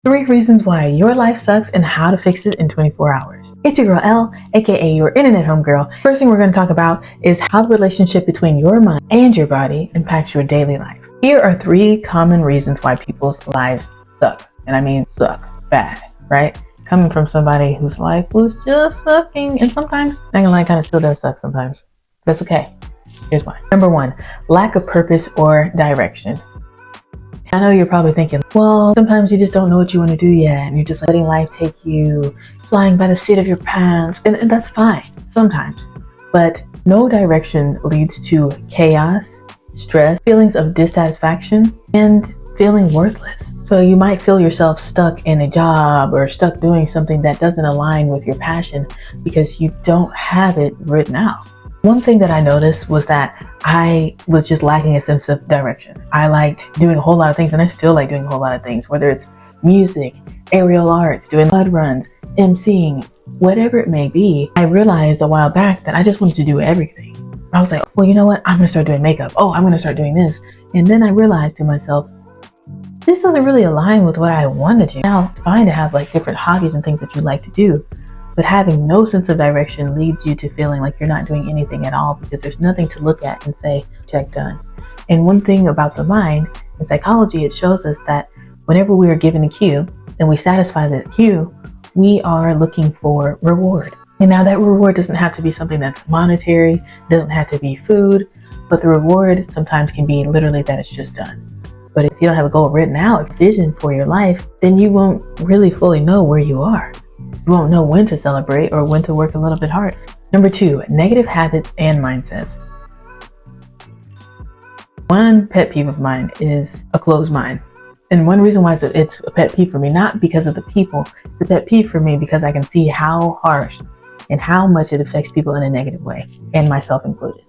3 reasons why your life sucks and how to fix it in 24 hours. It's your girl Elle, aka your internet homegirl. First thing we're going to talk about is how the relationship between your mind and your body impacts your daily life. Here are 3 common reasons why people's lives suck. And I mean suck bad, right? Coming from somebody whose life was just sucking, and sometimes, not gonna lie, kind of still does suck sometimes. That's okay. Here's why. Number 1, lack of purpose or direction. I know you're probably thinking, well, sometimes you just don't know what you want to do yet, and you're just letting life take you, flying by the seat of your pants, and that's fine, sometimes. But no direction leads to chaos, stress, feelings of dissatisfaction, and feeling worthless. So you might feel yourself stuck in a job or stuck doing something that doesn't align with your passion because you don't have it written out. One thing that I noticed was that I was just lacking a sense of direction. I liked doing a whole lot of things, and I still like doing a whole lot of things, whether it's music, aerial arts, doing mud runs, emceeing, whatever it may be. I realized a while back that I just wanted to do everything. I was like, well, you know what? I'm gonna start doing makeup. Oh, I'm gonna start doing this. And then I realized to myself, this doesn't really align with what I want to do. Now, it's fine to have like different hobbies and things that you like to do, but having no sense of direction leads you to feeling like you're not doing anything at all because there's nothing to look at and say, check done. And one thing about the mind, in psychology, it shows us that whenever we are given a cue and we satisfy the cue, we are looking for reward. And now that reward doesn't have to be something that's monetary, doesn't have to be food, but the reward sometimes can be literally that it's just done. But if you don't have a goal written out, a vision for your life, then you won't really fully know where you are. You won't know when to celebrate or when to work a little bit harder. Number 2, negative habits and mindsets. One pet peeve of mine is a closed mind. And one reason why it's a pet peeve for me, not because of the people, it's a pet peeve for me because I can see how harsh and how much it affects people in a negative way, and myself included.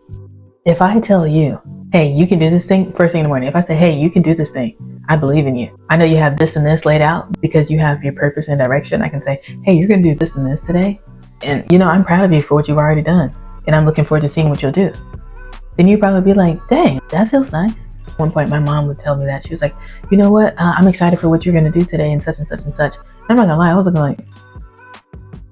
If I tell you, hey, you can do this thing first thing in the morning. If I say, hey, you can do this thing, I believe in you. I know you have this and this laid out because you have your purpose and direction. I can say, hey, you're going to do this and this today. And, I'm proud of you for what you've already done. And I'm looking forward to seeing what you'll do. Then you'd probably be like, dang, that feels nice. At one point, my mom would tell me that. She was like, you know what? I'm excited for what you're going to do today and such and such and such. And I'm not going to lie. I was looking like,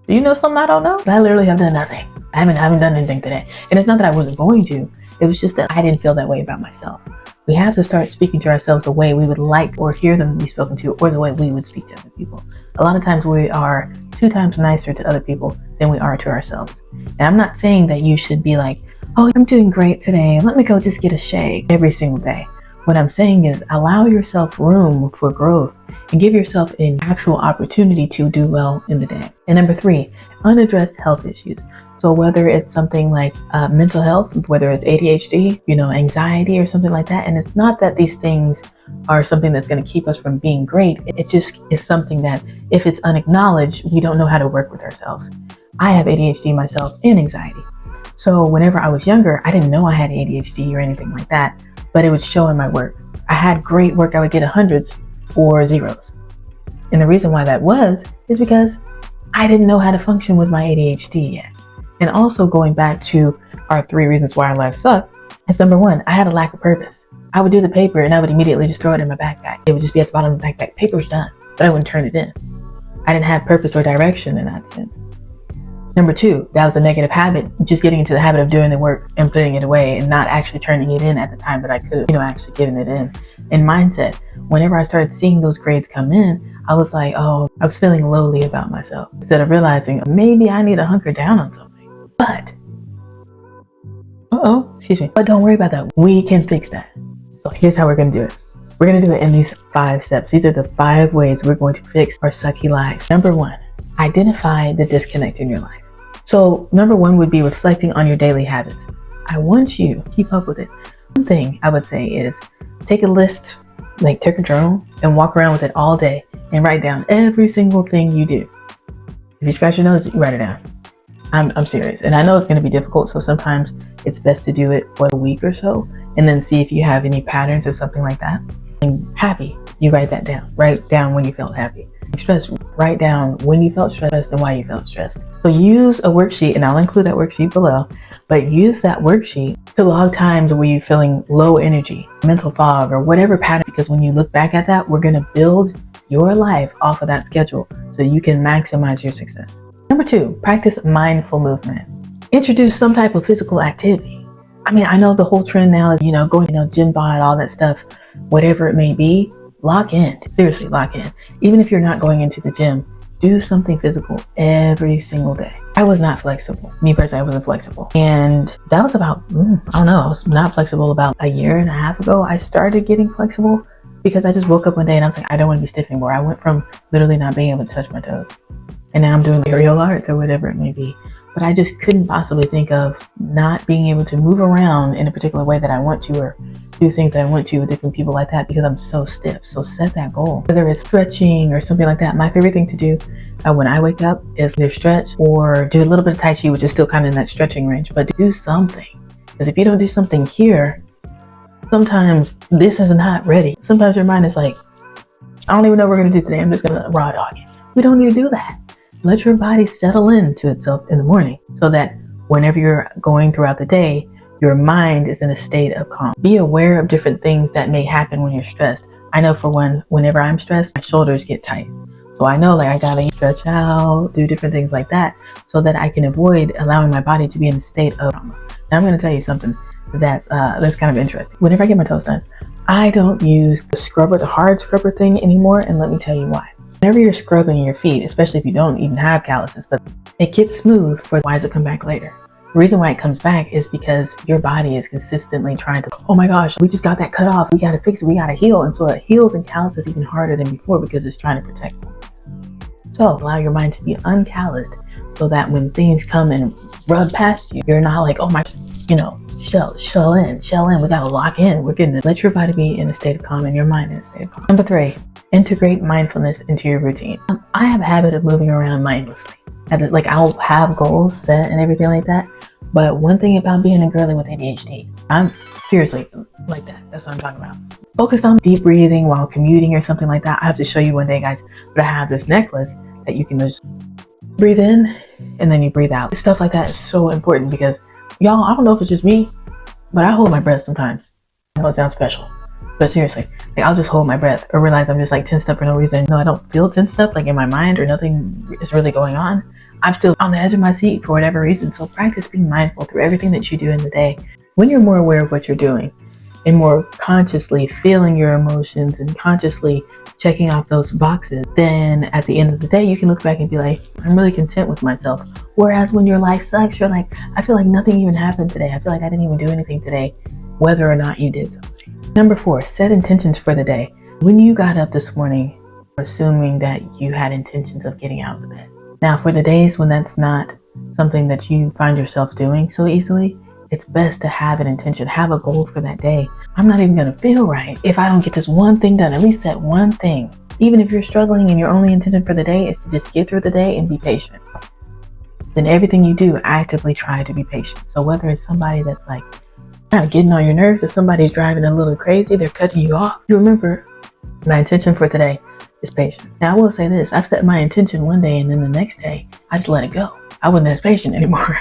do you know something I don't know? I literally have done nothing. I haven't done anything today. And it's not that I wasn't going to. It was just that I didn't feel that way about myself. We have to start speaking to ourselves the way we would like or hear them be spoken to, or the way we would speak to other people. A lot of times we are 2 times nicer to other people than we are to ourselves. And I'm not saying that you should be like, oh, I'm doing great today. Let me go just get a shake every single day. What I'm saying is allow yourself room for growth and give yourself an actual opportunity to do well in the day. And number 3, unaddressed health issues. So whether it's something like mental health, whether it's ADHD, anxiety or something like that. And it's not that these things are something that's going to keep us from being great. It just is something that if it's unacknowledged, we don't know how to work with ourselves. I have ADHD myself and anxiety. So whenever I was younger, I didn't know I had ADHD or anything like that, but it would show in my work. I had great work. I would get 100s or 0s. And the reason why that was is because I didn't know how to function with my ADHD yet. And also going back to our 3 reasons why our life sucked, is number 1, I had a lack of purpose. I would do the paper and I would immediately just throw it in my backpack. It would just be at the bottom of the backpack. Paper's done, but I wouldn't turn it in. I didn't have purpose or direction in that sense. Number 2, that was a negative habit, just getting into the habit of doing the work and putting it away and not actually turning it in at the time that I could, actually giving it in. And mindset, whenever I started seeing those grades come in, I was like, oh, I was feeling lowly about myself instead of realizing maybe I need to hunker down on something. But, but don't worry about that. We can fix that. So here's how we're going to do it. We're going to do it in these 5 steps. These are the 5 ways we're going to fix our sucky lives. Number 1, identify the disconnect in your life. So number 1 would be reflecting on your daily habits. I want you to keep up with it. One thing I would say is take a list, like take a journal and walk around with it all day and write down every single thing you do. If you scratch your nose, you write it down. I'm serious. And I know it's going to be difficult. So sometimes it's best to do it for a week or so and then see if you have any patterns or something like that. And happy, you write that down. Write down when you felt happy. Stress, write down when you felt stressed and why you felt stressed. So use a worksheet, and I'll include that worksheet below, but use that worksheet to log times where you're feeling low energy, mental fog, or whatever pattern, because when you look back at that, we're going to build your life off of that schedule so you can maximize your success. Number 2, practice mindful movement. Introduce some type of physical activity. I mean, I know the whole trend now is, going, gym bod, all that stuff, whatever it may be, lock in. Seriously, lock in. Even if you're not going into the gym, do something physical every single day. I was not flexible. Me personally, I wasn't flexible. And that was about, I was not flexible about a year and a half ago. I started getting flexible because I just woke up one day and I was like, I don't want to be stiff anymore. I went from literally not being able to touch my toes. And now I'm doing aerial arts or whatever it may be. But I just couldn't possibly think of not being able to move around in a particular way that I want to, or do things that I want to with different people like that, because I'm so stiff. So set that goal. Whether it's stretching or something like that, my favorite thing to do when I wake up is either stretch or do a little bit of Tai Chi, which is still kind of in that stretching range, but do something. Because if you don't do something here, sometimes this is not ready. Sometimes your mind is like, I don't even know what we're going to do today. I'm just going to raw dog it. We don't need to do that. Let your body settle into itself in the morning so that whenever you're going throughout the day, your mind is in a state of calm. Be aware of different things that may happen when you're stressed. I know for one, whenever I'm stressed, my shoulders get tight. So I know I gotta stretch out, do different things like that so that I can avoid allowing my body to be in a state of trauma. Now I'm gonna tell you something that's kind of interesting. Whenever I get my toes done, I don't use the scrubber, the hard scrubber thing anymore, and let me tell you why. Whenever you're scrubbing your feet, especially if you don't even have calluses, but it gets smooth, why does it come back later? The reason why it comes back is because your body is consistently trying to, oh my gosh, we just got that cut off. We got to fix it. We got to heal. And so it heals and calluses even harder than before because it's trying to protect something. So allow your mind to be uncalloused so that when things come and rub past you, you're not like, oh my, shell in. We got to lock in. We're getting to let your body be in a state of calm and your mind in a state of calm. Number 3, integrate mindfulness into your routine. I have a habit of moving around mindlessly. I'll have goals set and everything like that. But one thing about being a girly with ADHD, I'm seriously like that. That's what I'm talking about. Focus on deep breathing while commuting or something like that. I have to show you one day, guys, but I have this necklace that you can just breathe in and then you breathe out. Stuff like that is so important because, y'all, I don't know if it's just me, but I hold my breath sometimes. I know it sounds special, but seriously, I'll just hold my breath or realize I'm just tensed up for no reason. No, I don't feel tensed up in my mind or nothing is really going on. I'm still on the edge of my seat for whatever reason. So practice being mindful through everything that you do in the day. When you're more aware of what you're doing and more consciously feeling your emotions and consciously checking off those boxes, then at the end of the day, you can look back and be like, I'm really content with myself. Whereas when your life sucks, you're like, I feel like nothing even happened today. I feel like I didn't even do anything today, whether or not you did something. Number 4, set intentions for the day. When you got up this morning, assuming that you had intentions of getting out of bed. Now, for the days when that's not something that you find yourself doing so easily, it's best to have an intention, have a goal for that day. I'm not even going to feel right if I don't get this one thing done. At least set one thing. Even if you're struggling and your only intention for the day is to just get through the day and be patient, then everything you do, actively try to be patient. So whether it's somebody that's kind of getting on your nerves or somebody's driving a little crazy, they're cutting you off, you remember my intention for today is patience. Now, I will say this. I've set my intention one day and then the next day, I just let it go. I wasn't as patient anymore.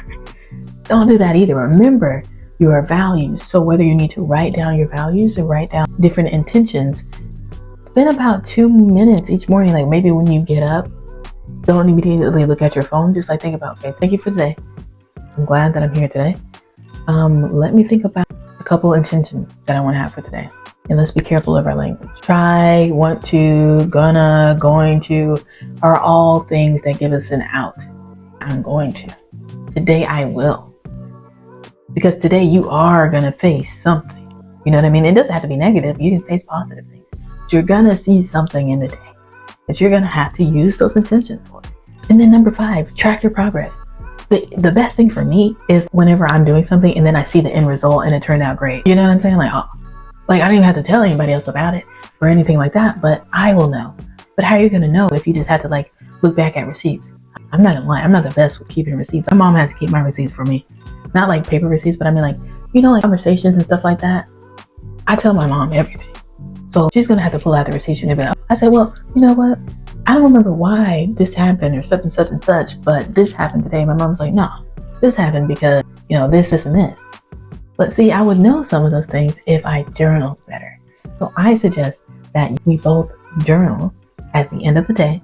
Don't do that either. Remember your values. So whether you need to write down your values or write down different intentions, spend about 2 minutes each morning. Maybe when you get up, don't immediately look at your phone. Just think about, okay, thank you for today. I'm glad that I'm here today. Let me think about a couple intentions that I want to have for today. And let's be careful of our language. Try, want to, gonna, going to are all things that give us an out. I'm going to. Today I will. Because today you are going to face something. You know what I mean? It doesn't have to be negative. You can face positive things. But you're going to see something in the day that you're going to have to use those intentions for. And then number 5, track your progress. The best thing for me is whenever I'm doing something and then I see the end result and it turned out great. You know what I'm saying? I don't even have to tell anybody else about it or anything like that, but I will know. But how are you going to know if you just have to look back at receipts? I'm not going to lie. I'm not the best with keeping receipts. My mom has to keep my receipts for me. Not paper receipts, but I mean conversations and stuff like that. I tell my mom everything. So she's going to have to pull out the receipts and everything. I said, well, you know what? I don't remember why this happened or such and such and such, but this happened today. My mom's like, no, this happened because, this, and this. But see, I would know some of those things if I journaled better. So I suggest that we both journal at the end of the day,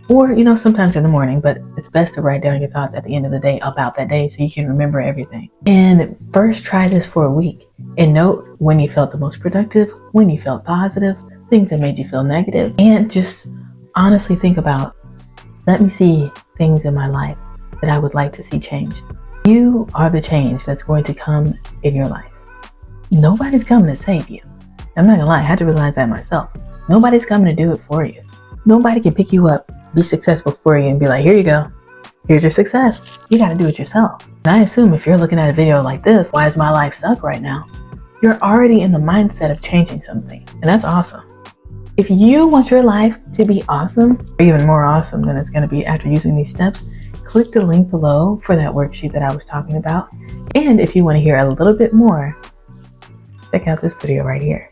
or, sometimes in the morning, but it's best to write down your thoughts at the end of the day about that day so you can remember everything. And first try this for a week and note when you felt the most productive, when you felt positive, things that made you feel negative, and just honestly think about, let me see things in my life that I would like to see change. You are the change that's going to come in your life. Nobody's coming to save you. I'm not gonna lie, I had to realize that myself. Nobody's coming to do it for you. Nobody can pick you up, be successful for you, and be like, here you go. Here's your success. You gotta do it yourself. And I assume if you're looking at a video like this, why does my life suck right now? You're already in the mindset of changing something, and that's awesome. If you want your life to be awesome, or even more awesome than it's gonna be after using these steps, click the link below for that worksheet that I was talking about. And if you wanna hear a little bit more, check out this video right here.